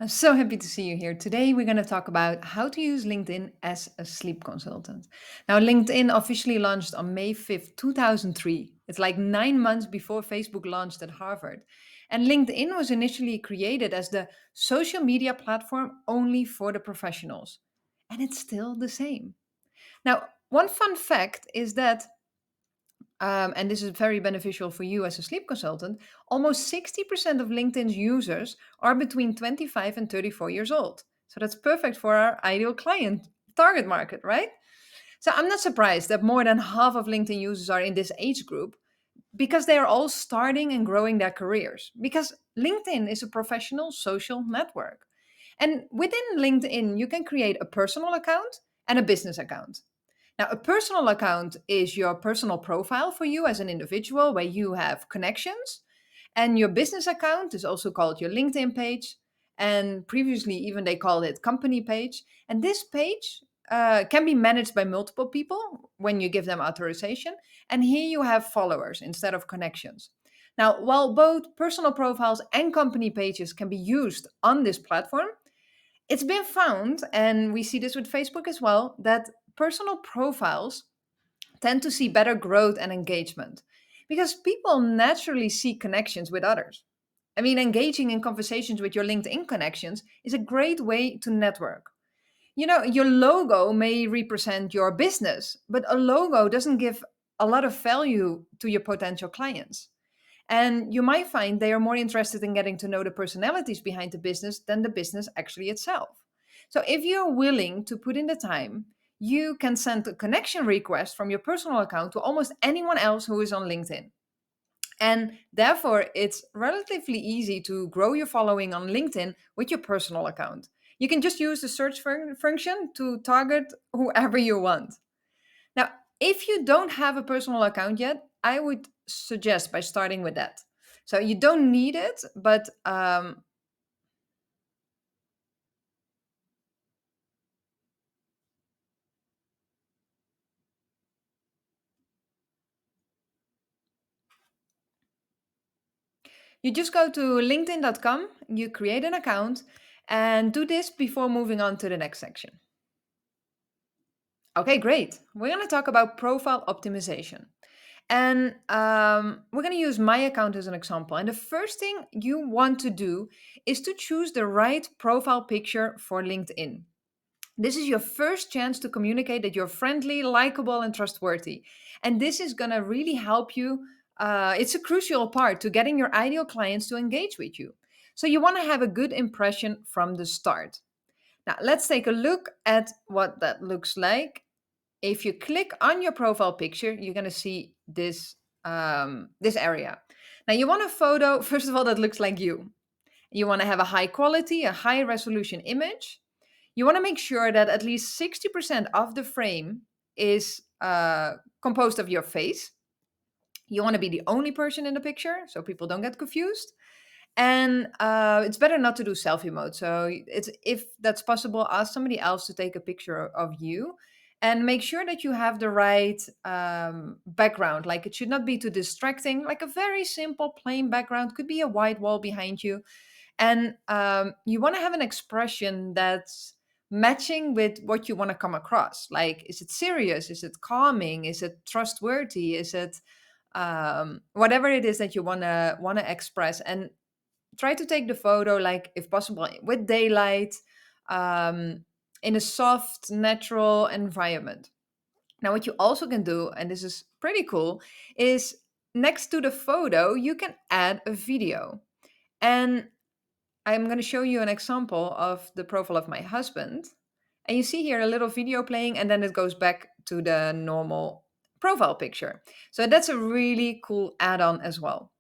I'm so happy to see you here. Today, we're going to talk about how to use LinkedIn as a sleep consultant. Now, LinkedIn officially launched on May 5th, 2003. It's like 9 months before Facebook launched at Harvard. And LinkedIn was initially created as the social media platform only for the professionals. And it's still the same. Now, one fun fact is that and this is very beneficial for you as a sleep consultant, almost 60% of LinkedIn's users are between 25 and 34 years old. So that's perfect for our ideal client target market, right? So I'm not surprised that more than half of LinkedIn users are in this age group because they are all starting and growing their careers. Because LinkedIn is a professional social network. And within LinkedIn, you can create a personal account and a business account. Now, a personal account is your personal profile for you as an individual where you have connections. And your business account is also called your LinkedIn page. And previously, even they called it company page. And this page can be managed by multiple people when you give them authorization. And here you have followers instead of connections. Now, while both personal profiles and company pages can be used on this platform, it's been found, and we see this with Facebook as well, that personal profiles tend to see better growth and engagement because people naturally seek connections with others. I mean, engaging in conversations with your LinkedIn connections is a great way to network. You know, your logo may represent your business, but a logo doesn't give a lot of value to your potential clients. And you might find they are more interested in getting to know the personalities behind the business than the business actually itself. So if you're willing to put in the time, you can send a connection request from your personal account to almost anyone else who is on LinkedIn. And therefore, it's relatively easy to grow your following on LinkedIn with your personal account. You can just use the search function to target whoever you want. Now, if you don't have a personal account yet, I would suggest by starting with that. So you don't need it, but you just go to linkedin.com, you create an account, and do this before moving on to the next section. Okay, great. We're going to talk about profile optimization. And we're going to use my account as an example. And the first thing you want to do is to choose the right profile picture for LinkedIn. This is your first chance to communicate that you're friendly, likable, and trustworthy. And this is going to really help you. It's a crucial part to getting your ideal clients to engage with you. So you want to have a good impression from the start. Now, let's take a look at what that looks like. If you click on your profile picture, you're going to see this area. Now, you want a photo, first of all, that looks like you. You want to have a high quality, a high resolution image. You want to make sure that at least 60% of the frame is composed of your face. You want to be the only person in the picture so people don't get confused. And it's better not to do selfie mode. So it's if that's possible, ask somebody else to take a picture of you, and make sure that you have the right background. Like it should not be too distracting. Like a very simple plain background could be a white wall behind you, and you want to have an expression that's matching with what you want to come across. Like, is it serious? Is it calming? Is it trustworthy? Is it whatever it is that you want to express? And try to take the photo, like if possible with daylight, um, in a soft natural environment. Now what you also can do, and this is pretty cool, is next to the photo you can add a video. And I'm going to show you an example of the profile of my husband, and you see here a little video playing, and then it goes back to the normal profile picture. So that's a really cool add-on as well.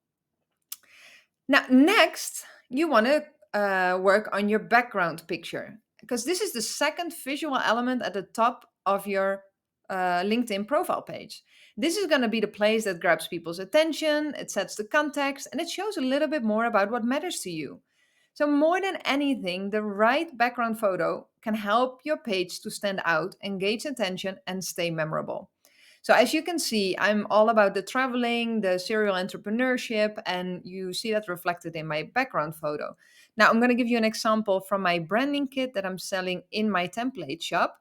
Now, next, you want to work on your background picture because this is the second visual element at the top of your LinkedIn profile page. This is going to be the place that grabs people's attention, it sets the context, and it shows a little bit more about what matters to you. So, more than anything, the right background photo can help your page to stand out, engage attention, and stay memorable. So as you can see, I'm all about the traveling, the serial entrepreneurship, and you see that reflected in my background photo. Now I'm going to give you an example from my branding kit that I'm selling in my template shop.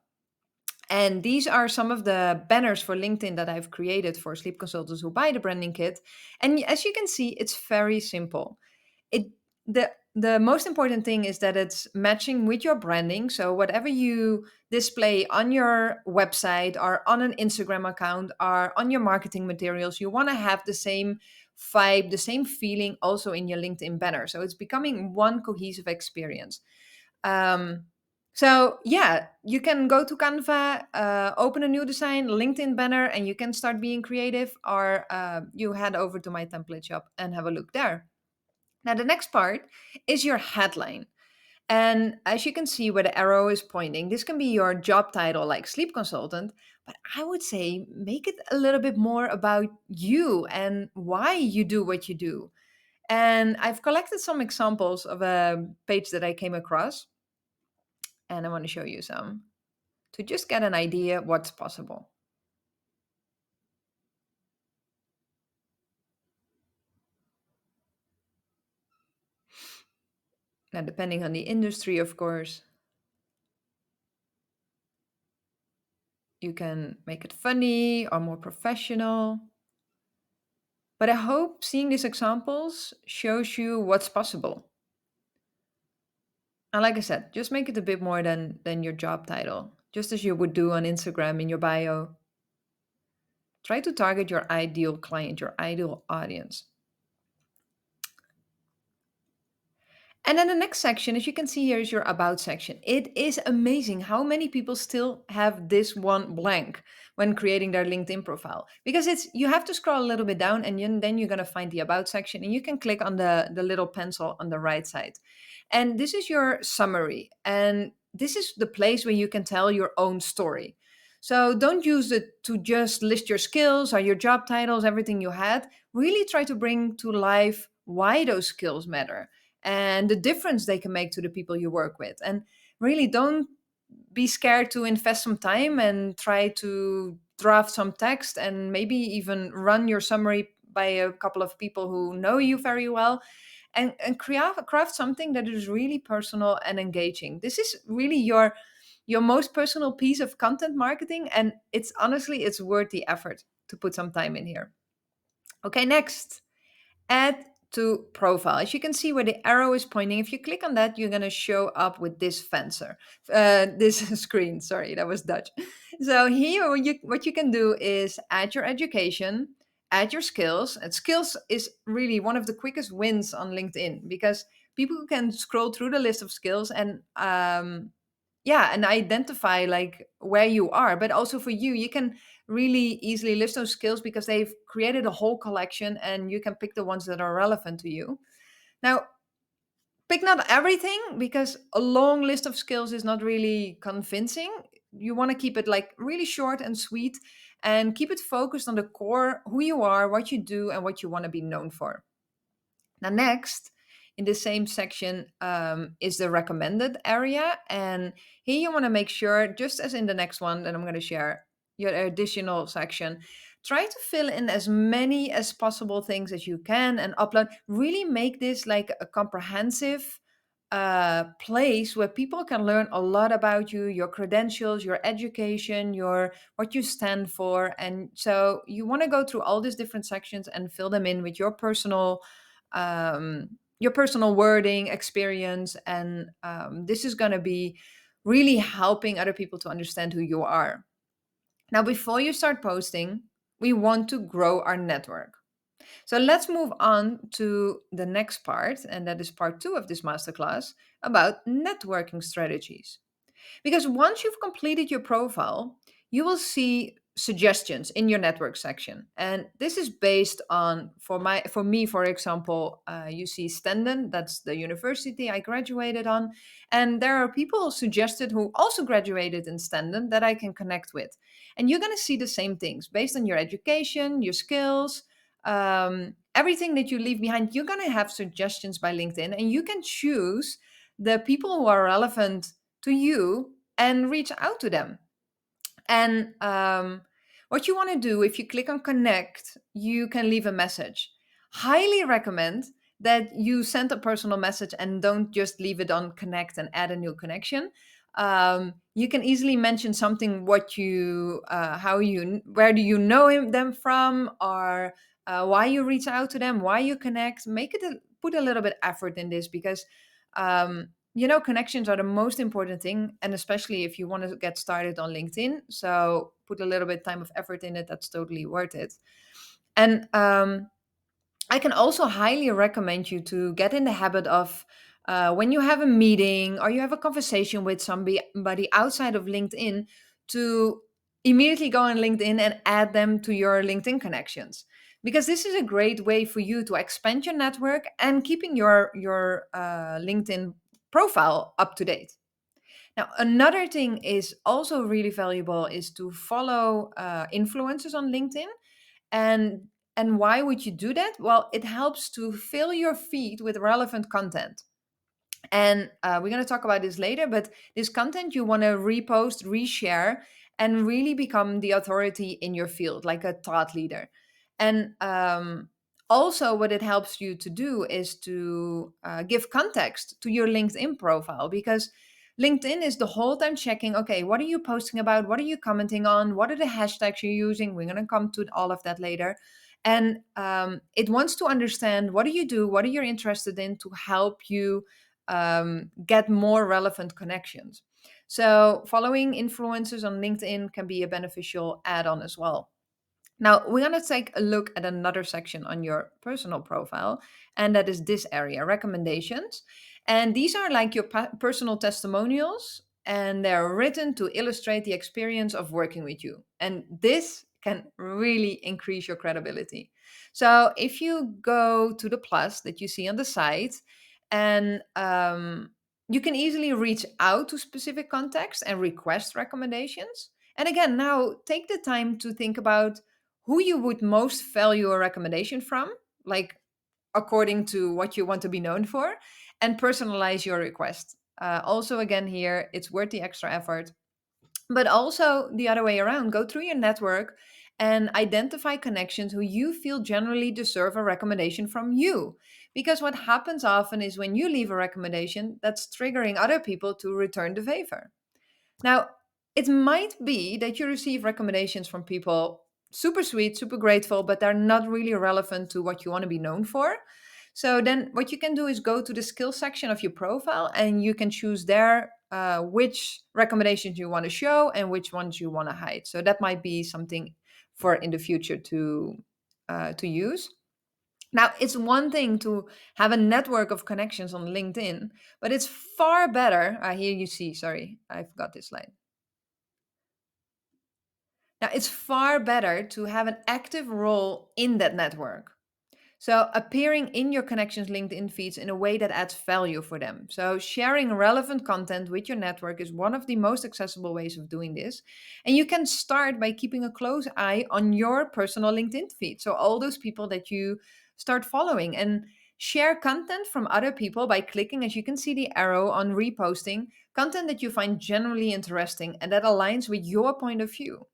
And these are some of the banners for LinkedIn that I've created for sleep consultants who buy the branding kit. And as you can see, it's very simple. It the most important thing is that it's matching with your branding. So whatever you display on your website or on an Instagram account or on your marketing materials, you want to have the same vibe, the same feeling also in your LinkedIn banner. So it's becoming one cohesive experience. Um, so yeah, you can go to Canva, open a new design, LinkedIn banner, and you can start being creative, or you head over to my template shop and have a look there. Now, the next part is your headline. And as you can see where the arrow is pointing, this can be your job title, like sleep consultant. But I would say make it a little bit more about you and why you do what you do. And I've collected some examples of a page that I came across, and I want to show you some to just get an idea what's possible. Now, depending on the industry, of course, you can make it funny or more professional. But I hope seeing these examples shows you what's possible. And like I said, just make it a bit more than your job title, just as you would do on Instagram in your bio. Try to target your ideal client, your ideal audience. And then the next section, as you can see here, is your about section. It is amazing how many people still have this one blank when creating their LinkedIn profile, because it's you have to scroll a little bit down, and then you're going to find the about section, and you can click on the little pencil on the right side. And this is your summary, and this is the place where you can tell your own story. So don't use it to just list your skills or your job titles, everything you had. Really try to bring to life why those skills matter and the difference they can make to the people you work with. And really don't be scared to invest some time and try to draft some text and maybe even run your summary by a couple of people who know you very well, and craft something that is really personal and engaging. This is really your most personal piece of content marketing, and it's honestly it's worth the effort to put some time in here. Okay, next, add to profile. As you can see where the arrow is pointing, if you click on that, you're going to show up with this fencer, this screen. Sorry, that was Dutch. So here, what you can do is add your education, add your skills. And skills is really one of the quickest wins on LinkedIn, because people can scroll through the list of skills and yeah, and identify like where you are. But also for you, you can really easily list those skills because they've created a whole collection, and you can pick the ones that are relevant to you. Now, pick not everything, because a long list of skills is not really convincing. You want to keep it like really short and sweet, and keep it focused on the core, who you are, what you do, and what you want to be known for. Now, next, in the same section is the recommended area. And here you want to make sure, just as in the next one that I'm going to share, your additional section, try to fill in as many as possible things as you can and upload. Really make this like a comprehensive place where people can learn a lot about you, your credentials, your education, your what you stand for. And so you want to go through all these different sections and fill them in with your personal wording, experience, and this is going to be really helping other people to understand who you are. Now, before you start posting, we want to grow our network. So let's move on to the next part, and that is part two of this masterclass about networking strategies. Because once you've completed your profile, you will see suggestions in your network section. And this is based on, for me, for example, you see Stenden, that's the university I graduated on. And there are people suggested who also graduated in Stenden that I can connect with. And you're going to see the same things based on your education, your skills, everything that you leave behind. You're going to have suggestions by LinkedIn, and you can choose the people who are relevant to you and reach out to them. And What you want to do, if you click on connect, you can leave a message. Highly recommend that you send a personal message and don't just leave it on connect and add a new connection. You can easily mention something, what you, how you, where do you know them from, or why you reach out to them, why you connect. Put a little bit effort in this, because connections are the most important thing, and especially if you want to get started on LinkedIn. So put a little bit time of effort in it. That's totally worth it. And I can also highly recommend you to get in the habit of, when you have a meeting or you have a conversation with somebody outside of LinkedIn, to immediately go on LinkedIn and add them to your LinkedIn connections, because this is a great way for you to expand your network and keeping your LinkedIn profile up to date. Now, another thing is also really valuable is to follow influencers on LinkedIn. And why would you do that? Well, it helps to fill your feed with relevant content. And we're going to talk about this later, but this content you want to repost, reshare, and really become the authority in your field, like a thought leader. And also, what it helps you to do is to give context to your LinkedIn profile, because LinkedIn is the whole time checking, okay, what are you posting about? What are you commenting on? What are the hashtags you're using? We're going to come to all of that later. And it wants to understand, what do you do? What are you interested in, to help you get more relevant connections. So, following influencers on LinkedIn can be a beneficial add on as well. Now, we're going to take a look at another section on your personal profile, and that is this area, recommendations. And these are like your personal testimonials, and they're written to illustrate the experience of working with you. And this can really increase your credibility. So, if you go to the plus that you see on the side, and you can easily reach out to specific contacts and request recommendations. And again, now take the time to think about who you would most value a recommendation from, like according to what you want to be known for, and personalize your request. Also, again, here, it's worth the extra effort. But also the other way around, go through your network and identify connections who you feel generally deserve a recommendation from you. Because what happens often is when you leave a recommendation, that's triggering other people to return the favor. Now, it might be that you receive recommendations from people super sweet, super grateful, but they're not really relevant to what you want to be known for. So then what you can do is go to the skills section of your profile, and you can choose there which recommendations you want to show and which ones you want to hide. So that might be something for in the future to use. Now, it's one thing to have a network of connections on LinkedIn, but it's far better. Here you see, sorry, I forgot this slide. Now, it's far better to have an active role in that network. So, appearing in your connections LinkedIn feeds in a way that adds value for them. So, sharing relevant content with your network is one of the most accessible ways of doing this. And you can start by keeping a close eye on your personal LinkedIn feed. So, all those people that you start following, and share content from other people by clicking, as you can see, the arrow on reposting content that you find generally interesting and that aligns with your point of view.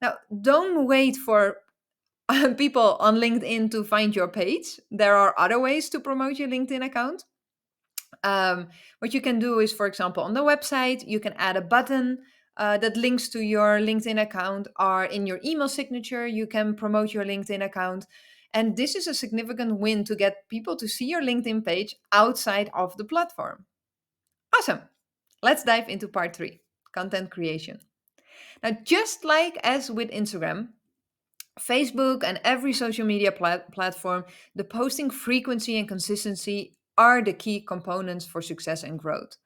Now, don't wait for people on LinkedIn to find your page. There are other ways to promote your LinkedIn account. What you can do is, for example, on the website, you can add a button that links to your LinkedIn account, or in your email signature, you can promote your LinkedIn account. And this is a significant win to get people to see your LinkedIn page outside of the platform. Awesome. Let's dive into part three, content creation. Now, just like as with Instagram, Facebook, and every social media platform, the posting frequency and consistency are the key components for success and growth.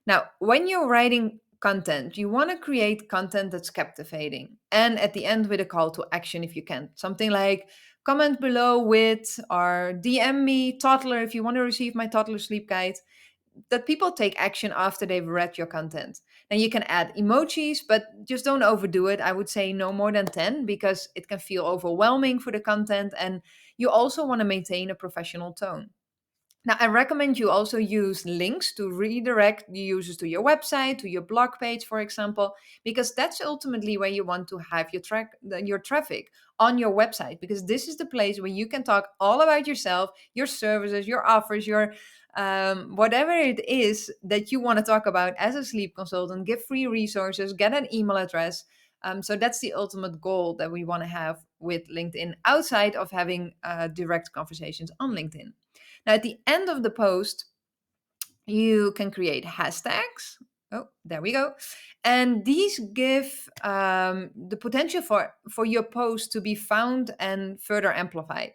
Now, when you're writing content, you want to create content that's captivating, and at the end with a call to action if you can. Something like comment below with, or DM me toddler if you want to receive my toddler sleep guide, that people take action after they've read your content. And you can add emojis, but just don't overdo it. I would say no more than 10, because it can feel overwhelming for the content. And you also want to maintain a professional tone. Now, I recommend you also use links to redirect the users to your website, to your blog page, for example, because that's ultimately where you want to have your traffic on your website, because this is the place where you can talk all about yourself, your services, your offers, your whatever it is that you want to talk about as a sleep consultant. Give free resources, get an email address. So that's the ultimate goal that we want to have with LinkedIn outside of having direct conversations on LinkedIn. Now, at the end of the post, you can create hashtags. Oh, there we go. And these give the potential for your post to be found and further amplified.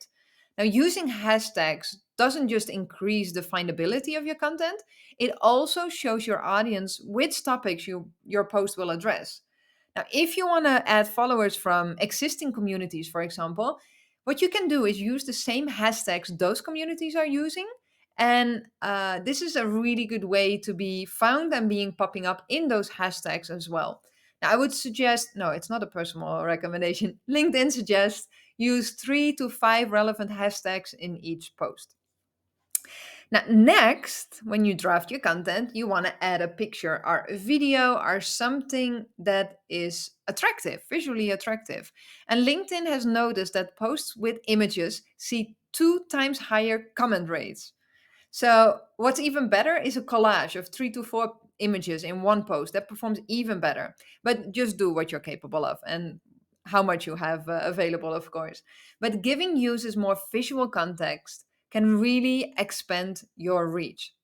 Now, using hashtags doesn't just increase the findability of your content, it also shows your audience which topics your post will address. Now, if you want to add followers from existing communities, for example, what you can do is use the same hashtags those communities are using. And this is a really good way to be found and being popping up in those hashtags as well. Now, I would suggest, no, it's not a personal recommendation. LinkedIn suggests use 3 to 5 relevant hashtags in each post. Now, next, when you draft your content, you want to add a picture or a video or something that is attractive, visually attractive. And LinkedIn has noticed that posts with images see 2 times higher comment rates. So, what's even better is a collage of 3 to 4 images in one post that performs even better. But just do what you're capable of and how much you have available, of course. But giving users more visual context can really expand your reach.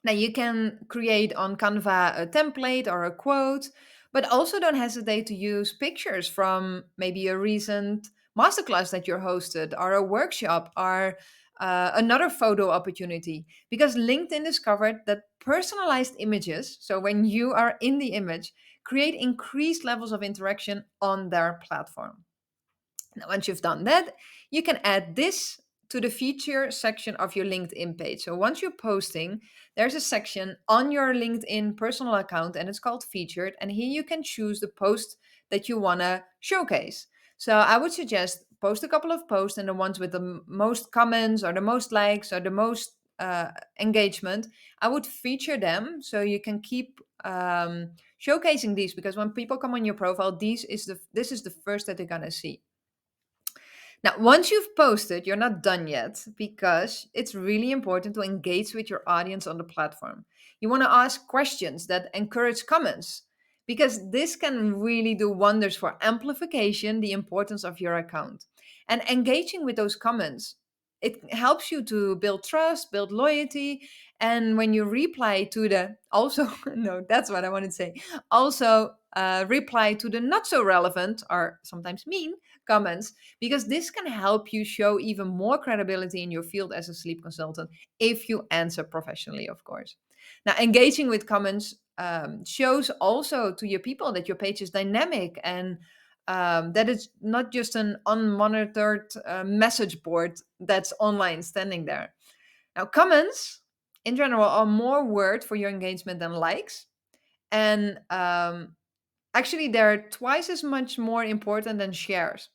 Now, you can create on Canva a template or a quote, but also don't hesitate to use pictures from maybe a recent masterclass that you're hosted, or a workshop, or another photo opportunity. Because LinkedIn discovered that personalized images, so when you are in the image, create increased levels of interaction on their platform. Now, once you've done that, you can add this to the feature section of your LinkedIn page. So once you're posting, there's a section on your LinkedIn personal account and it's called featured. And here you can choose the post that you want to showcase. So I would suggest post a couple of posts, and the ones with the most comments or the most likes or the most engagement, I would feature them so you can keep showcasing these, because when people come on your profile, this is the first that they're gonna see. Now, once you've posted, you're not done yet, because it's really important to engage with your audience on the platform. You want to ask questions that encourage comments, because this can really do wonders for amplification, the importance of your account. And engaging with those comments, it helps you to build trust, build loyalty. And when you reply to the also, no, that's what I wanted to say. Also, reply to the not so relevant or sometimes mean comments, because this can help you show even more credibility in your field as a sleep consultant if you answer professionally, of course. Now, engaging with comments shows also to your people that your page is dynamic, and that it's not just an unmonitored message board that's online standing there. Now, comments in general are more worth for your engagement than likes. And actually, they're twice as much more important than shares.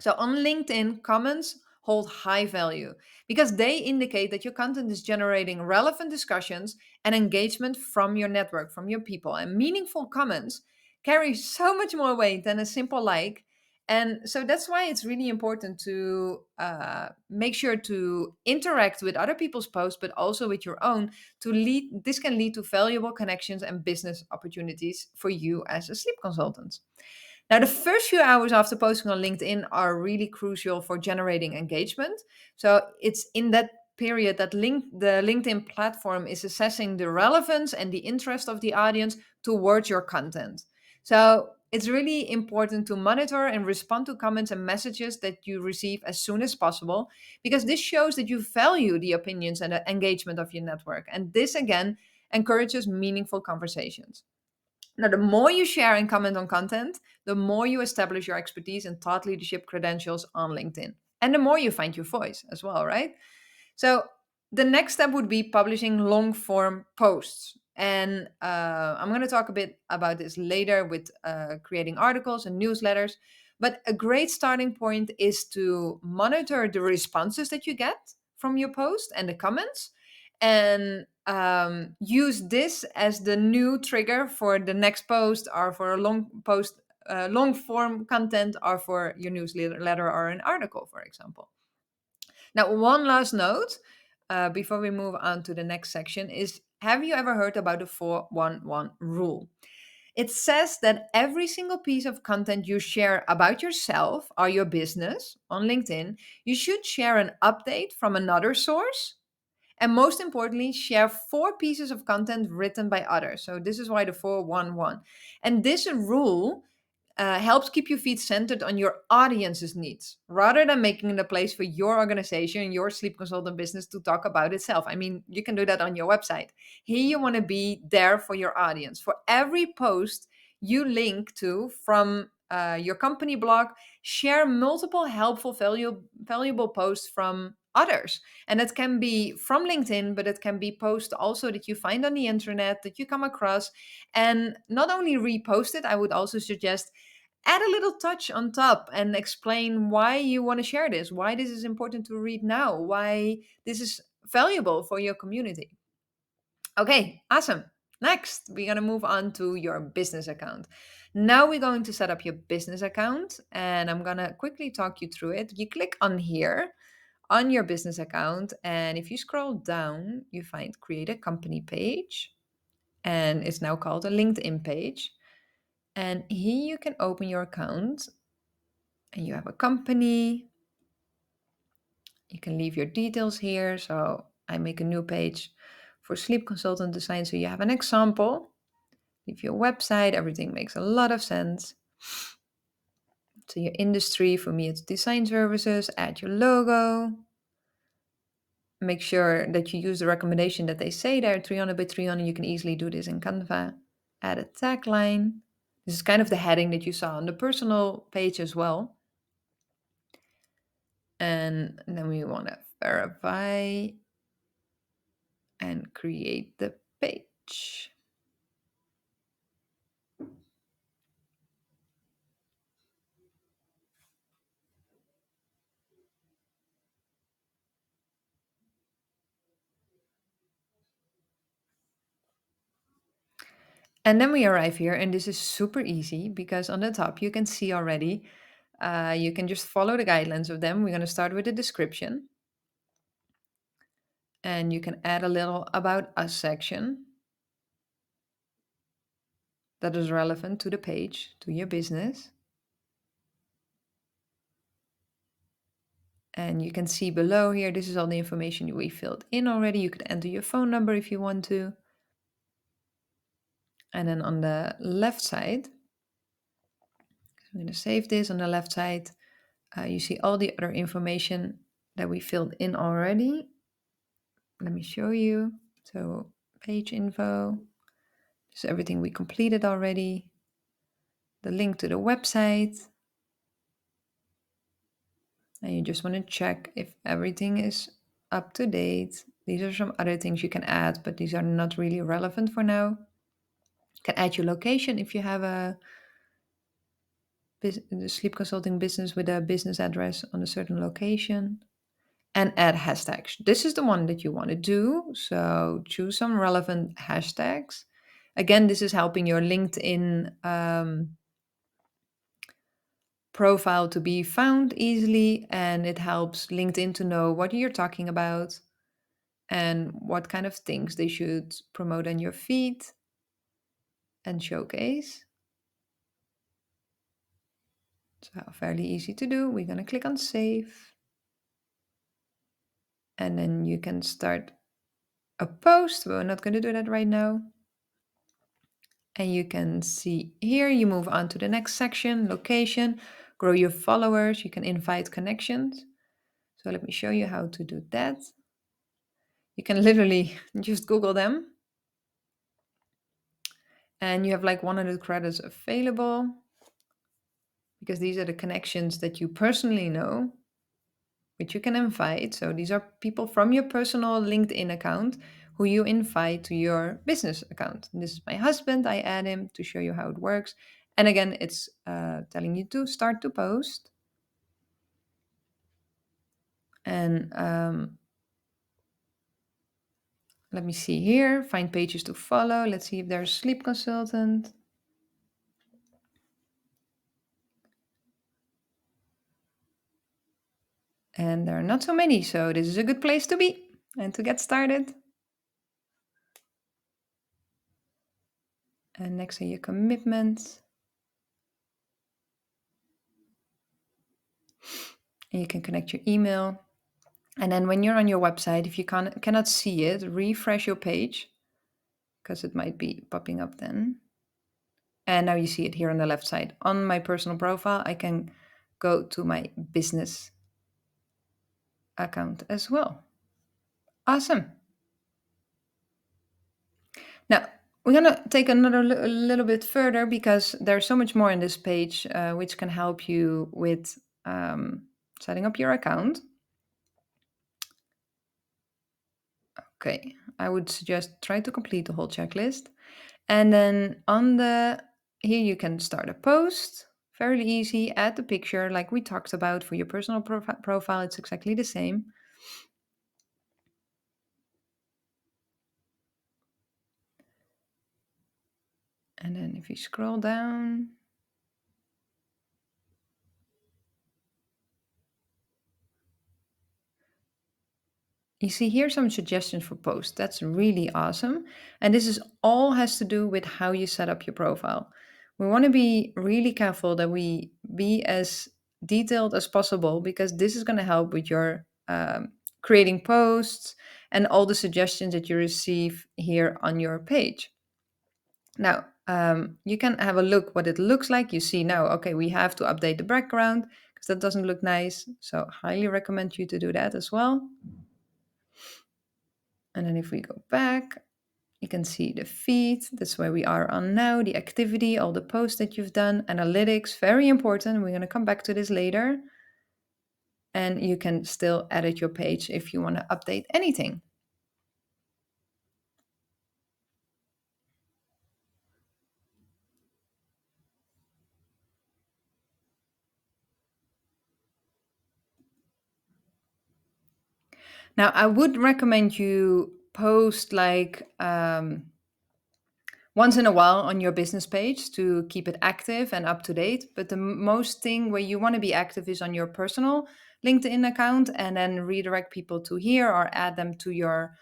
So on LinkedIn, comments hold high value because they indicate that your content is generating relevant discussions and engagement from your network, from your people. And meaningful comments carry so much more weight than a simple like. And so that's why it's really important to make sure to interact with other people's posts, but also with your own. To lead, this can lead to valuable connections and business opportunities for you as a sleep consultant. Now, the first few hours after posting on LinkedIn are really crucial for generating engagement. So it's in that period that the LinkedIn platform is assessing the relevance and the interest of the audience towards your content. So it's really important to monitor and respond to comments and messages that you receive as soon as possible, because this shows that you value the opinions and the engagement of your network. And this again encourages meaningful conversations. Now, the more you share and comment on content, the more you establish your expertise and thought leadership credentials on LinkedIn. And the more you find your voice as well, right? So, the next step would be publishing long form posts. And I'm going to talk a bit about this later with creating articles and newsletters. But a great starting point is to monitor the responses that you get from your post and the comments, and use this as the new trigger for the next post, or for a long post, long form content, or for your newsletter or an article, for example. Now, one last note before we move on to the next section is, have you ever heard about the 411 rule? It says that every single piece of content you share about yourself or your business on LinkedIn, you should share an update from another source. And most importantly, share 4 pieces of content written by others. So, this is why the 411. And this rule helps keep your feed centered on your audience's needs rather than making it a place for your organization, your sleep consultant business to talk about itself. I mean, you can do that on your website. Here, you want to be there for your audience. For every post you link to from your company blog, share multiple helpful, valuable posts from others. And that can be from LinkedIn, but it can be posts also that you find on the internet that you come across. And not only repost it, I would also suggest add a little touch on top and explain why you want to share this, why this is important to read now, why this is valuable for your community. Okay, awesome. Next, we're going to move on to your business account. Now we're going to set up your business account, and I'm going to quickly talk you through it. You click on here on your business account, and if you scroll down, you find create a company page, and it's now called a LinkedIn page. And here you can open your account, and you have a company. You can leave your details here. So I make a new page for sleep consultant design. So you have an example. Leave your website. Everything makes a lot of sense. So your industry, for me, it's design services. Add your logo. Make sure that you use the recommendation that they say there, 300 by 300. You can easily do this in Canva. Add a tagline. This is kind of the heading that you saw on the personal page as well. And then we want to verify and create the page. And then we arrive here, and this is super easy because on the top you can see already, you can just follow the guidelines of them. We're going to start with the description, and you can add a little about us section that is relevant to the page, to your business. And you can see below here, this is all the information we filled in already. You could enter your phone number if you want to. And then on the left side, I'm going to save this. On the left side, you see all the other information that we filled in already. Let me show you. So page info, this is everything we completed already. The link to the website. And you just want to check if everything is up to date. These are some other things you can add, but these are not really relevant for now. You can add your location if you have a sleep consulting business with a business address on a certain location. And add hashtags. This is the one that you want to do. So choose some relevant hashtags. Again, this is helping your LinkedIn profile to be found easily, and it helps LinkedIn to know what you're talking about and what kind of things they should promote on your feed and showcase. So fairly easy to do. We're going to click on save. And then you can start a post. We're not going to do that right now. And you can see here, you move on to the next section, location, grow your followers. You can invite connections. So let me show you how to do that. You can literally just Google them. And you have like 100 credits available because these are the connections that you personally know, which you can invite. So these are people from your personal LinkedIn account who you invite to your business account. And this is my husband. I add him to show you how it works. And again, it's telling you to start to post. And Let me see here, find pages to follow. Let's see if there's sleep consultant. And there are not so many, so this is a good place to be and to get started. And next to your commitments. And you can connect your email. And then when you're on your website, if you cannot see it, refresh your page because it might be popping up then. And now you see it here on the left side. On my personal profile, I can go to my business account as well. Awesome. Now, we're going to take another a little bit further because there's so much more in this page which can help you with setting up your account. Okay, I would suggest try to complete the whole checklist. And then here you can start a post. Fairly easy. Add the picture like we talked about for your personal profile. It's exactly the same. And then if you scroll down, you see here some suggestions for posts. That's really awesome. And this is all has to do with how you set up your profile. We want to be really careful that we be as detailed as possible because this is going to help with your creating posts and all the suggestions that you receive here on your page. Now, you can have a look what it looks like. You see now, okay, we have to update the background because that doesn't look nice. So highly recommend you to do that as well. And then if we go back, you can see the feed. That's where we are on now, the activity, all the posts that you've done, analytics, very important. We're going to come back to this later. And you can still edit your page if you want to update anything. Now, I would recommend you post like once in a while on your business page to keep it active and up to date. But the most thing where you want to be active is on your personal LinkedIn account and then redirect people to here or add them to your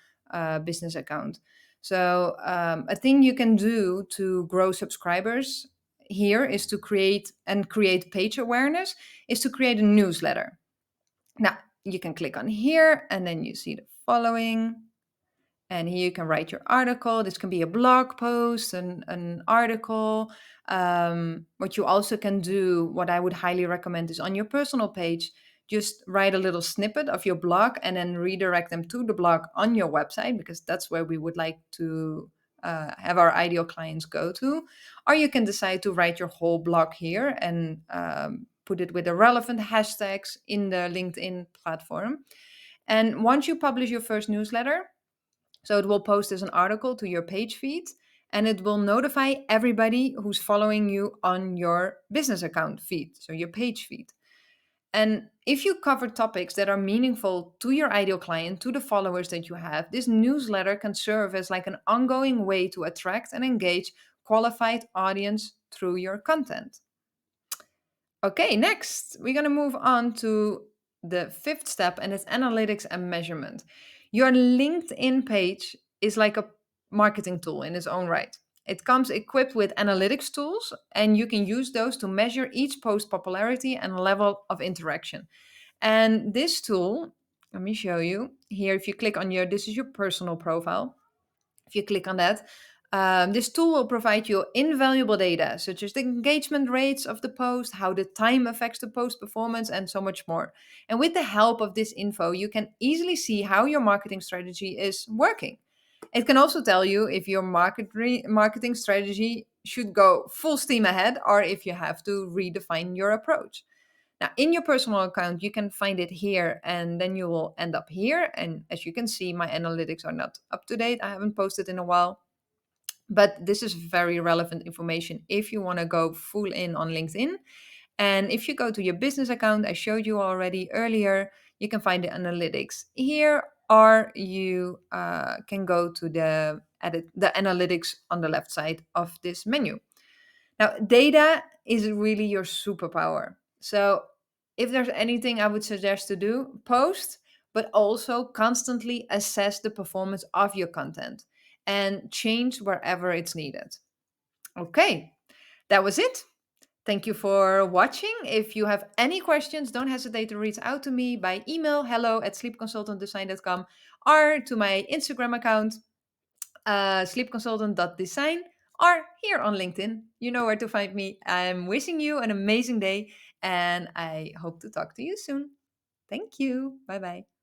business account. So, a thing you can do to grow subscribers here is to create page awareness, is to create a newsletter. Now, you can click on here and then you see the following. And here you can write your article. This can be a blog post, an article. What you also can do, what I would highly recommend, is on your personal page, just write a little snippet of your blog and then redirect them to the blog on your website, because that's where we would like to have our ideal clients go to. Or you can decide to write your whole blog here and put it with the relevant hashtags in the LinkedIn platform. And once you publish your first newsletter, so it will post as an article to your page feed and it will notify everybody who's following you on your business account feed, so your page feed. And if you cover topics that are meaningful to your ideal client, to the followers that you have, this newsletter can serve as like an ongoing way to attract and engage qualified audience through your content. Okay, next, we're going to move on to the fifth step, and it's analytics and measurement. Your LinkedIn page is like a marketing tool in its own right. It comes equipped with analytics tools, and you can use those to measure each post popularity and level of interaction. And this tool, let me show you here. If you click on this is your personal profile. If you click on that, this tool will provide you invaluable data, such as the engagement rates of the post, how the time affects the post performance, and so much more. And with the help of this info, you can easily see how your marketing strategy is working. It can also tell you if your marketing strategy should go full steam ahead or if you have to redefine your approach. Now, in your personal account, you can find it here and then you will end up here. And as you can see, my analytics are not up to date. I haven't posted in a while. But this is very relevant information if you want to go full in on LinkedIn. And if you go to your business account, I showed you already earlier, you can find the analytics. Here, or you can go to the edit the analytics on the left side of this menu. Now, data is really your superpower. So, if there's anything I would suggest to do, post, but also constantly assess the performance of your content and change wherever it's needed. Okay, that was it. Thank you for watching. If you have any questions, don't hesitate to reach out to me by email hello at sleepconsultantdesign.com or to my Instagram account sleepconsultant.design or here on LinkedIn. You know where to find me. I'm wishing you an amazing day and I hope to talk to you soon. Thank you. Bye bye.